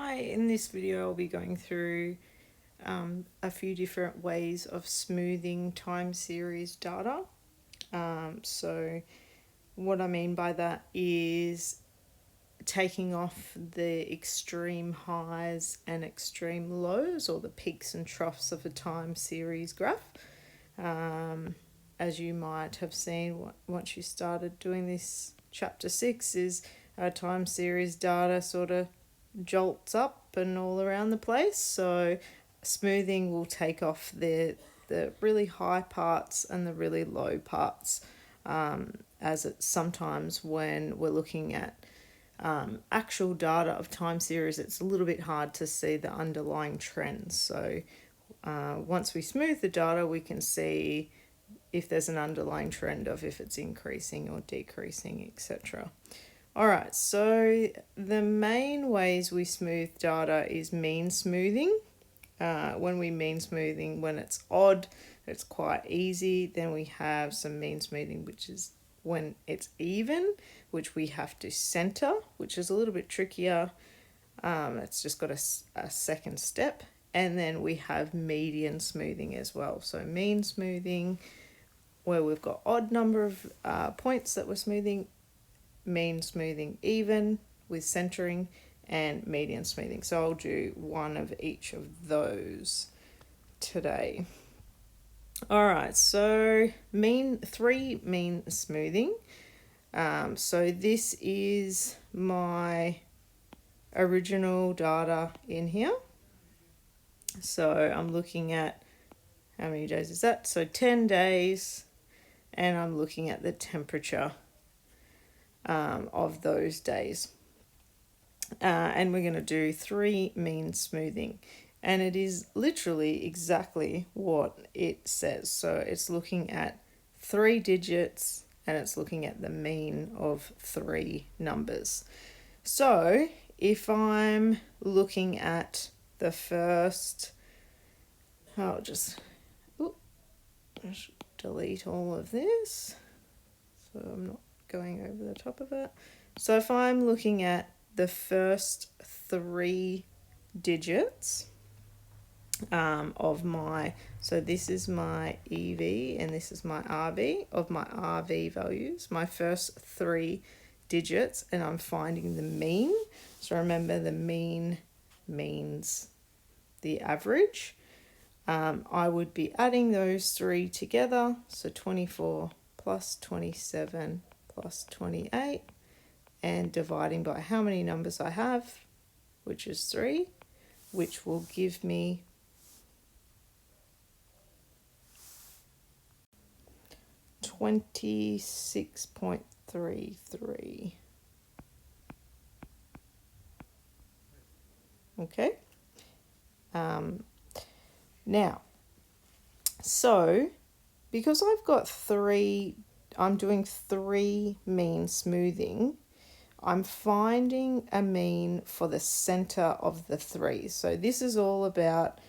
Hi, in this video I'll be going through a few different ways of smoothing time series data. So what I mean by that is taking off the extreme highs and extreme lows, or the peaks and troughs of a time series graph. As you might have seen once you started doing this, chapter 6 is our time series data sort of jolts up and all around the place. So smoothing will take off the really high parts and the really low parts, as it's sometimes when we're looking at actual data of time series, it's a little bit hard to see the underlying trends. So once we smooth the data, we can see if there's an underlying trend of if it's increasing or decreasing, etc. Alright, so the main ways we smooth data is mean smoothing. When we mean smoothing, when it's odd, it's quite easy. Then we have some mean smoothing, which is when it's even, which we have to center, which is a little bit trickier. It's just got a second step. And then we have median smoothing as well. So mean smoothing, where we've got odd number of points that we're smoothing, mean smoothing even with centering, and median smoothing. So I'll do one of each of those today. Alright, so three mean smoothing. So this is my original data in here. So I'm looking at, how many days is that? So 10 days, and I'm looking at the temperature of those days. And we're going to do three mean smoothing. And it is literally exactly what it says. So it's looking at 3 digits and it's looking at the mean of 3 numbers. So if I'm looking at the first, I'll just delete all of this so I'm not going over the top of it. So if I'm looking at the first 3 digits of my, so this is my EV and this is my RV, of my RV values, my first 3 digits, and I'm finding the mean. So remember, the mean means the average. I would be adding those 3 together, so 24 plus 27 plus 28, and dividing by how many numbers I have, which is 3, which will give me 26.33. Okay. Now, so because I've got 3, I'm doing 3 mean smoothing, I'm finding a mean for the center of the 3. So this is all about,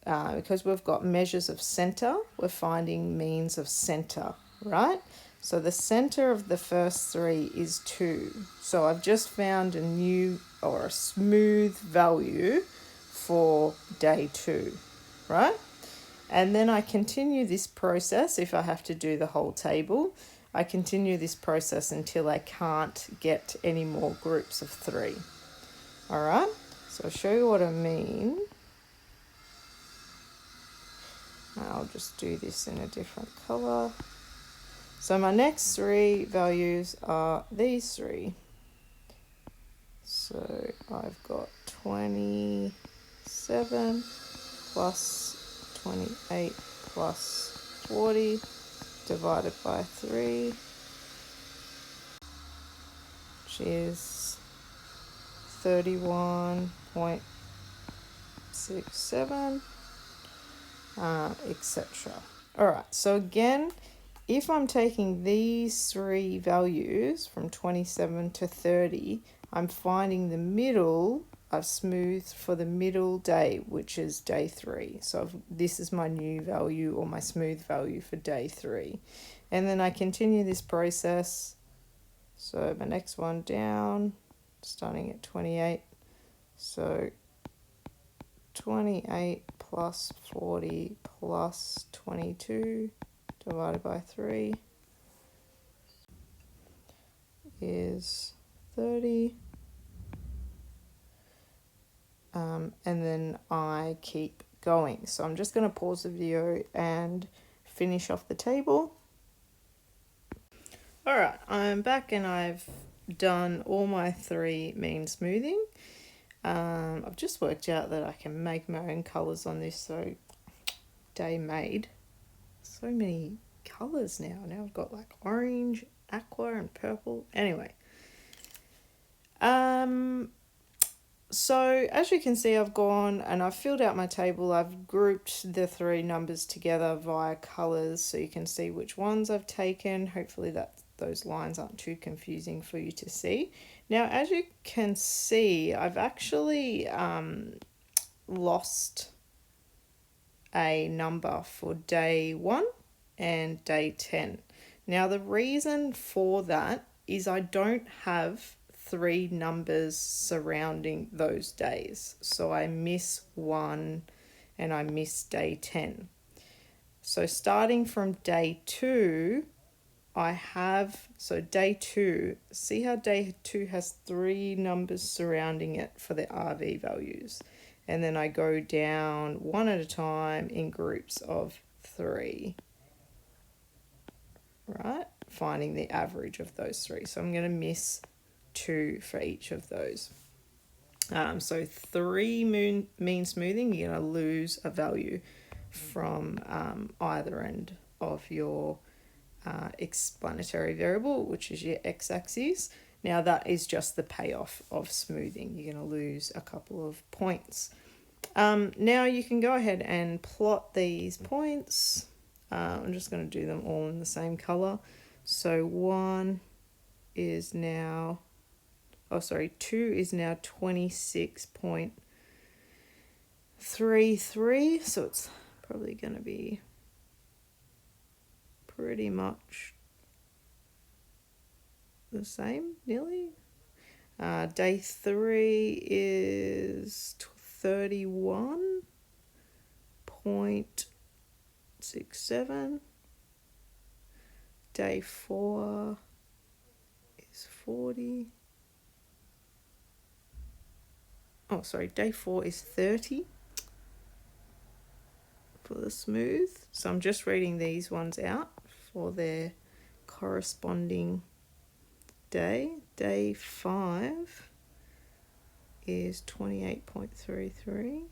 because we've got measures of center, we're finding means of center, right? So the center of the first 3 is 2. So I've just found a new or a smooth value for day 2, right? And then I continue this process. If I have to do the whole table, I continue this process until I can't get any more groups of 3. All right, so I'll show you what I mean. I'll just do this in a different color. So my next 3 values are these 3. So I've got 27 plus 28 plus 40 divided by 3, which is 31.67, etc. All right, so again, if I'm taking these 3 values from 27 to 30, I'm finding the middle. I've smoothed for the middle day, which is day 3. So this is my new value, or my smooth value for day 3. And then I continue this process. So my next one down, starting at 28. So 28 plus 40 plus 22 divided by 3 is 30. And then I keep going. So I'm just going to pause the video and finish off the table. All right, I'm back and I've done all my 3 mean smoothing. I've just worked out that I can make my own colours on this, so day made. So many colours now. Now I've got like orange, aqua and purple. Anyway. So as you can see, I've gone and I've filled out my table. I've grouped the 3 numbers together via colours so you can see which ones I've taken. Hopefully those lines aren't too confusing for you to see. Now, as you can see, I've actually lost a number for day 1 and day 10. Now, the reason for that is I don't have 3 numbers surrounding those days. So I miss 1 and I miss day 10. So starting from day 2, I have, so day 2, see how day 2 has 3 numbers surrounding it for the RV values. And then I go down one at a time in groups of 3. Right? Finding the average of those 3. So I'm going to miss 2 for each of those. So 3 mean smoothing, you're going to lose a value from either end of your explanatory variable, which is your x-axis. Now that is just the payoff of smoothing. You're going to lose a couple of points. Now you can go ahead and plot these points. I'm just going to do them all in the same color. So 1 is now, 2 is now 26.33. So it's probably going to be pretty much the same, nearly. Day 3 is 31.67. Day 4 is 40. Day 4 is 30 for the smooth. So I'm just reading these ones out for their corresponding day. Day 5 is 28.33.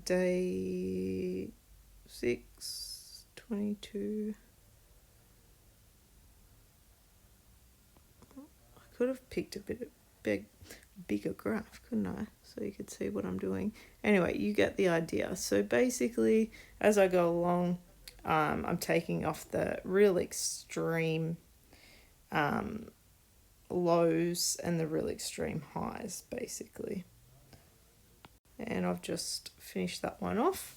Day 6, 22. I could have picked a bigger graph, couldn't I? So you could see what I'm doing. Anyway, you get the idea. So basically, as I go along, I'm taking off the real extreme lows and the real extreme highs, basically. And I've just finished that one off.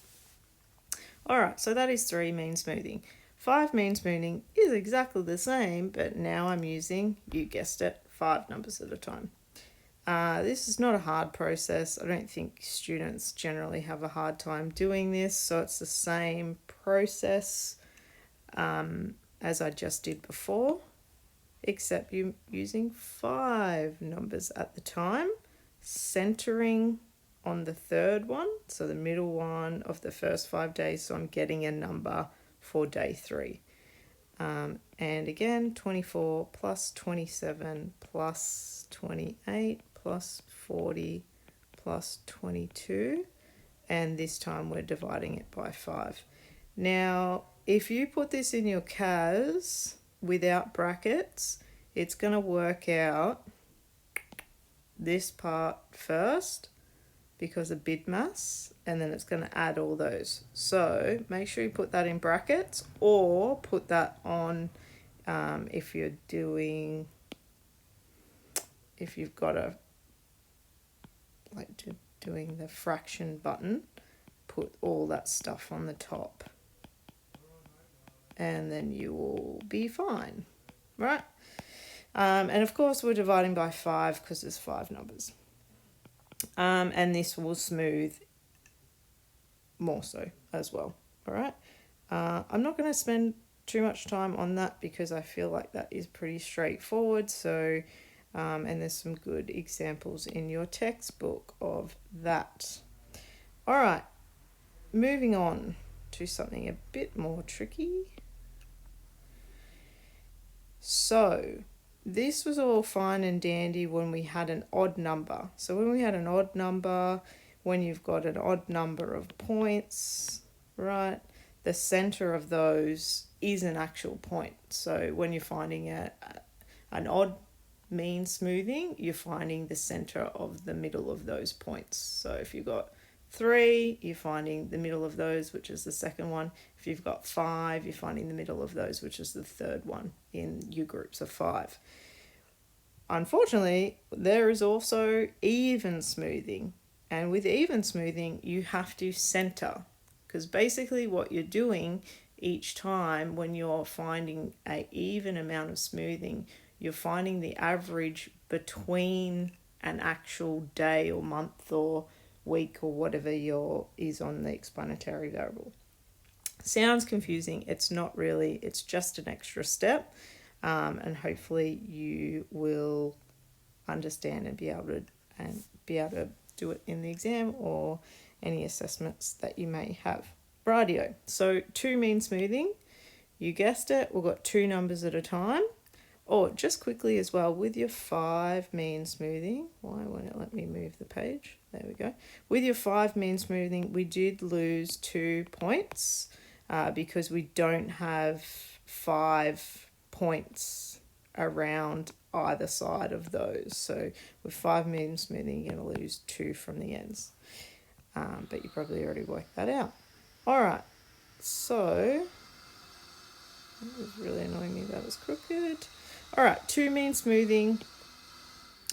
Alright, so that is 3 mean smoothing. 5 mean smoothing is exactly the same, but now I'm using, you guessed it, 5 numbers at a time. This is not a hard process. I don't think students generally have a hard time doing this, so it's the same process as I just did before, except you're using 5 numbers at the time, centering on the third one, so the middle one of the first 5 days, so I'm getting a number for day 3. And again, 24 plus 27 plus 28 plus 40 plus 22, and this time we're dividing it by 5. Now, if you put this in your CAS without brackets, it's going to work out this part first because of BIDMAS, and then it's going to add all those. So make sure you put that in brackets, or put that on if you're doing, if you've got a, doing the fraction button, put all that stuff on the top, and then you will be fine, right? And of course we're dividing by 5 because there's 5 numbers. And this will smooth more so as well. All right. I'm not going to spend too much time on that because I feel like that is pretty straightforward. So, and there's some good examples in your textbook of that. All right. Moving on to something a bit more tricky. So, this was all fine and dandy when we had an odd number. So when we had an odd number, when you've got an odd number of points, right, the center of those is an actual point. So when you're finding an odd mean smoothing, you're finding the center of the middle of those points. So if you've got 3, you're finding the middle of those, which is the second one. If you've got 5, you're finding the middle of those, which is the third one in your groups of 5. Unfortunately, there is also even smoothing. And with even smoothing, you have to center. Because basically what you're doing each time when you're finding an even amount of smoothing, you're finding the average between an actual day or month or week or whatever is on the explanatory variable. Sounds confusing. It's not really. It's just an extra step, and hopefully you will understand and be able to do it in the exam or any assessments that you may have. Rightio. So 2 mean smoothing. You guessed it. We've got 2 numbers at a time. Or just quickly as well, with your 5 mean smoothing, why won't it let me move the page? There we go. With your 5 mean smoothing, we did lose 2 points because we don't have 5 points around either side of those. So with 5 mean smoothing, you're going to lose 2 from the ends. But you probably already worked that out. All right, so it was really annoying me that was crooked. All right, 2 mean smoothing.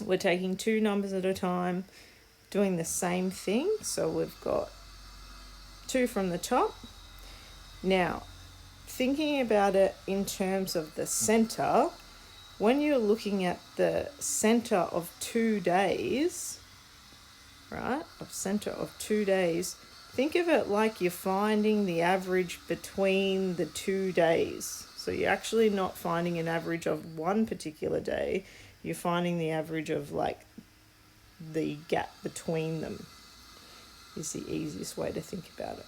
We're taking 2 numbers at a time, doing the same thing. So we've got 2 from the top. Now, thinking about it in terms of the center, when you're looking at the center of 2 days, right, think of it like you're finding the average between the 2 days. So you're actually not finding an average of one particular day. You're finding the average of like the gap between them is the easiest way to think about it.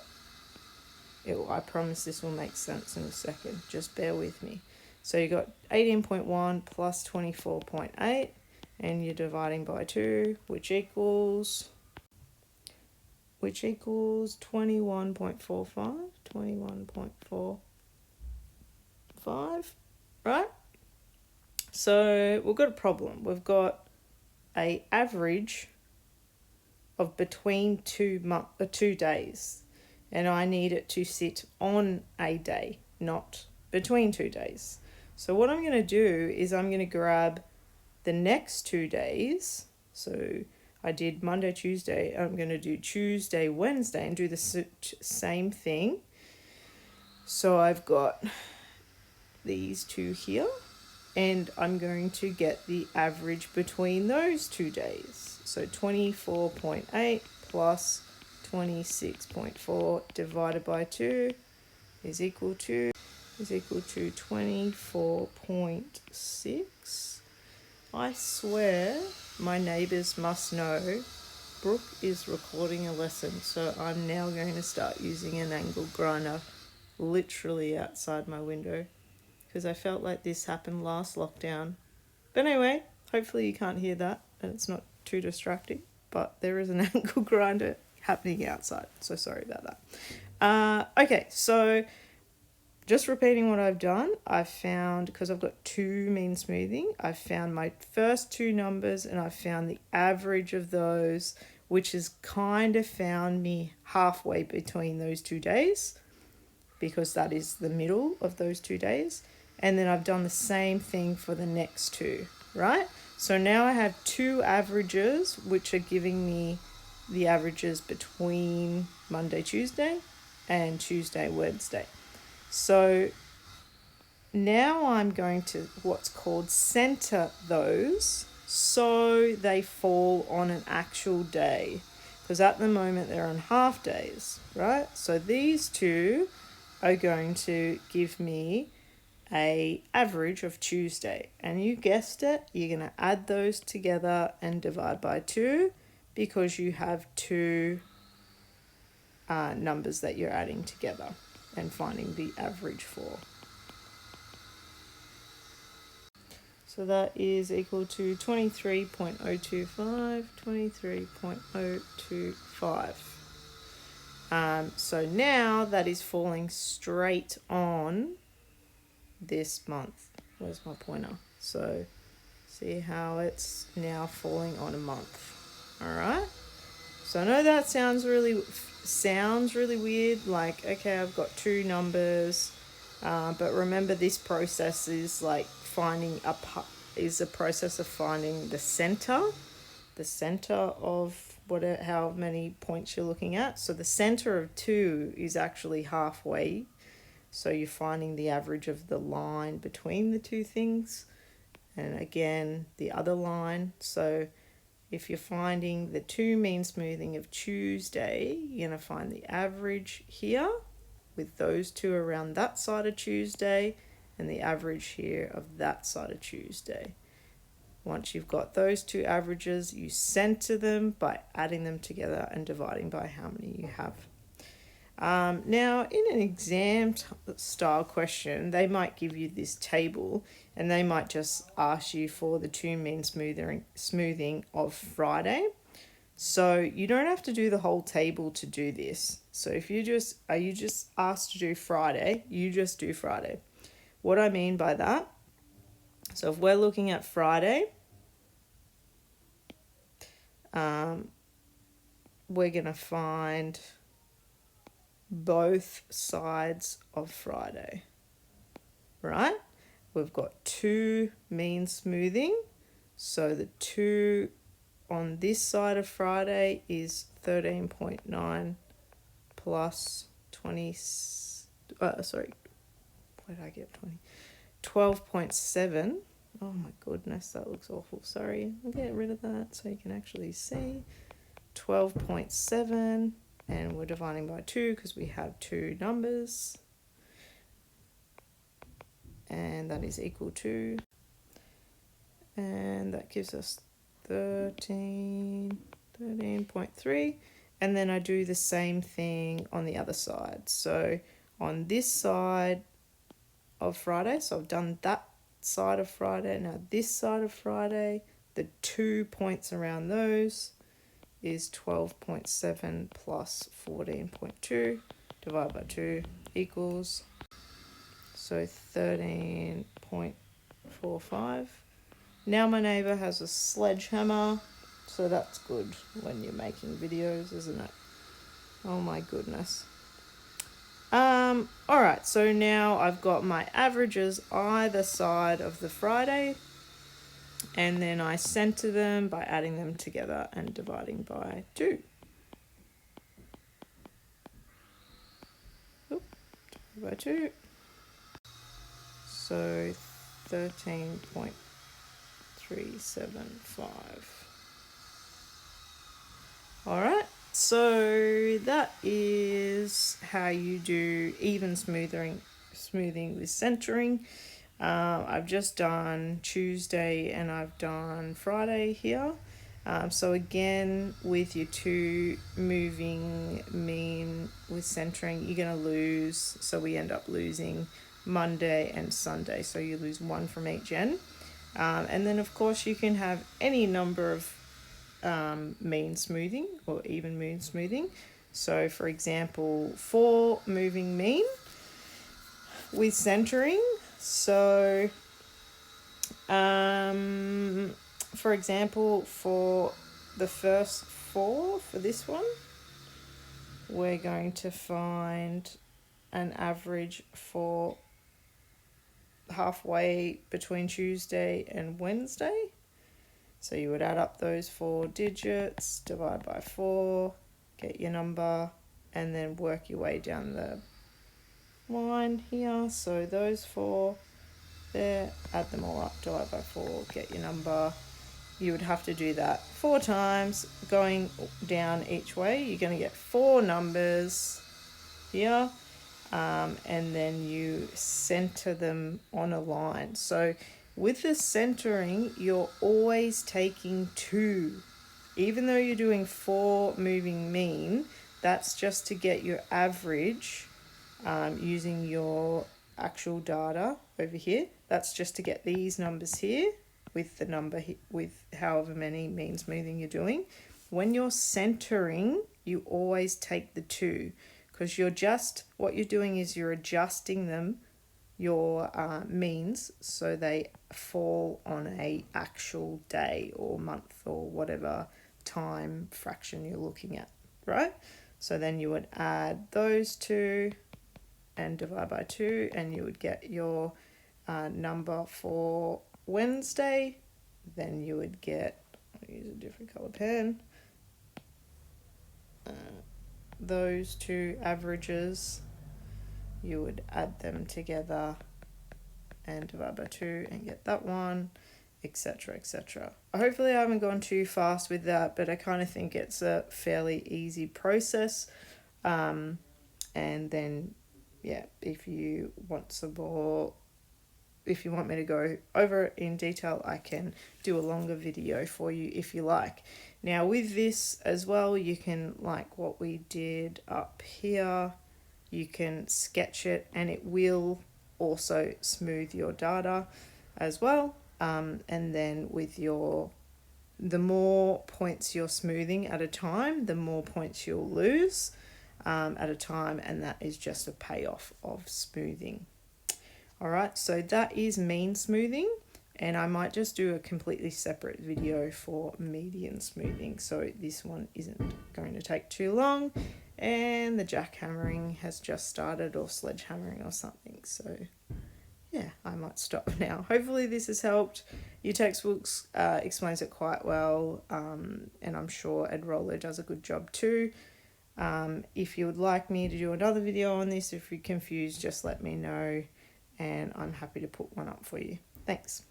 I promise this will make sense in a second. Just bear with me. So you got 18.1 plus 24.8 and you're dividing by 2, which equals 21.45, 21.45, right? So we've got a problem. We've got a average of between 2 days, and I need it to sit on a day, not between 2 days. So what I'm going to do is I'm going to grab the next 2 days. So I did Monday, Tuesday. I'm going to do Tuesday, Wednesday, and do the same thing. So I've got these 2 here, and I'm going to get the average between those 2 days. So 24.8 plus 26.4 divided by 2 is equal to 24.6. I swear my neighbours must know Brooke is recording a lesson, so I'm now going to start using an angle grinder literally outside my window because I felt like this happened last lockdown. But anyway, hopefully you can't hear that and it's not too distracting, but there is an angle grinder happening outside, so sorry about that. Okay, so just repeating what I've done, I've found, because I've got 2 mean smoothing, I've found my first 2 numbers and I've found the average of those, which has kind of found me halfway between those 2 days, because that is the middle of those 2 days. And then I've done the same thing for the next 2, right? So now I have 2 averages, which are giving me the averages between Monday, Tuesday and Tuesday, Wednesday. So now I'm going to what's called center those so they fall on an actual day. Because at the moment they're on half days, right? So these two are going to give me a average of Tuesday. And you guessed it, you're going to add those together and divide by 2 because you have two numbers that you're adding together and finding the average for. So that is equal to 23.025, 23.025. So now that is falling straight on this month. Where's my pointer? So see how it's now falling on a month. All right. So I know that sounds really weird. Like, okay, I've got two numbers, but remember this process is like is a process of finding the center of how many points you're looking at. So the center of 2 is actually halfway. So you're finding the average of the line between the two things. And again, the other line. So if you're finding the 2 mean smoothing of Tuesday, you're going to find the average here with those two around that side of Tuesday and the average here of that side of Tuesday. Once you've got those two averages, you center them by adding them together and dividing by how many you have. Now, in an exam style question, they might give you this table and they might just ask you for the 2 mean smoothing of Friday. So you don't have to do the whole table to do this. So if you just asked to do Friday, you just do Friday. What I mean by that, so if we're looking at Friday, we're going to find both sides of Friday, right? We've got 2 mean smoothing. So the 2 on this side of Friday is 13.9 plus 20, where did I get 20? 12.7. Oh my goodness, that looks awful. Sorry, I'll get rid of that so you can actually see. 12.7, and we're dividing by 2 because we have 2 numbers. And that is equal to, and that gives us 13.3. And then I do the same thing on the other side. So on this side of Friday, so I've done that side of Friday. Now this side of Friday, the 2 points around those is 12.7 plus 14.2 divided by 2 equals, so 13.45. Now my neighbour has a sledgehammer, so that's good when you're making videos, isn't it? Oh my goodness. Alright, so now I've got my averages either side of the Friday, and then I center them by adding them together and dividing by 2. By 2. So 13.375. Alright, so that is how you do even smoothing with centering. I've just done Tuesday and I've done Friday here. So again, with your 2 moving mean with centering, you're going to lose. So we end up losing Monday and Sunday. So you lose 1 from each end. And then, of course, you can have any number of mean smoothing or even mean smoothing. So, for example, 4 moving mean with centering. So, for example, for the first 4 for this one, we're going to find an average for halfway between Tuesday and Wednesday. So you would add up those 4 digits, divide by 4, get your number, and then work your way down the line here. So those 4 there, add them all up, divide by 4, get your number. You would have to do that 4 times, going down each way. You're going to get 4 numbers here, and then you center them on a line. So with the centering, you're always taking 2. Even though you're doing 4 moving mean, that's just to get your average using your actual data over here. That's just to get these numbers here with the number with however many mean smoothing you're doing. When you're centering, you always take the 2, because what you're doing is you're adjusting them, your means, so they fall on a actual day or month or whatever time fraction you're looking at, right? So then you would add those 2 and divide by 2, and you would get your number for Wednesday. Then you would get, I'll use a different color pen, those 2 averages, you would add them together and divide by 2 and get that one, etc, etc. Hopefully I haven't gone too fast with that, but I kind of think it's a fairly easy process. And then yeah, if you want some more, if you want me to go over it in detail, I can do a longer video for you if you like. Now with this as well, you can, like what we did up here, you can sketch it and it will also smooth your data as well. And then with the more points you're smoothing at a time, the more points you'll lose at a time, and that is just a payoff of smoothing. All right, so that is mean smoothing, and I might just do a completely separate video for median smoothing, so this one isn't going to take too long. And the jackhammering has just started, or sledgehammering or something, so yeah, I might stop now. Hopefully this has helped. Your textbooks explains it quite well, and I'm sure Ed Roller does a good job too. If you would like me to do another video on this, if you're confused, just let me know, and I'm happy to put one up for you. Thanks.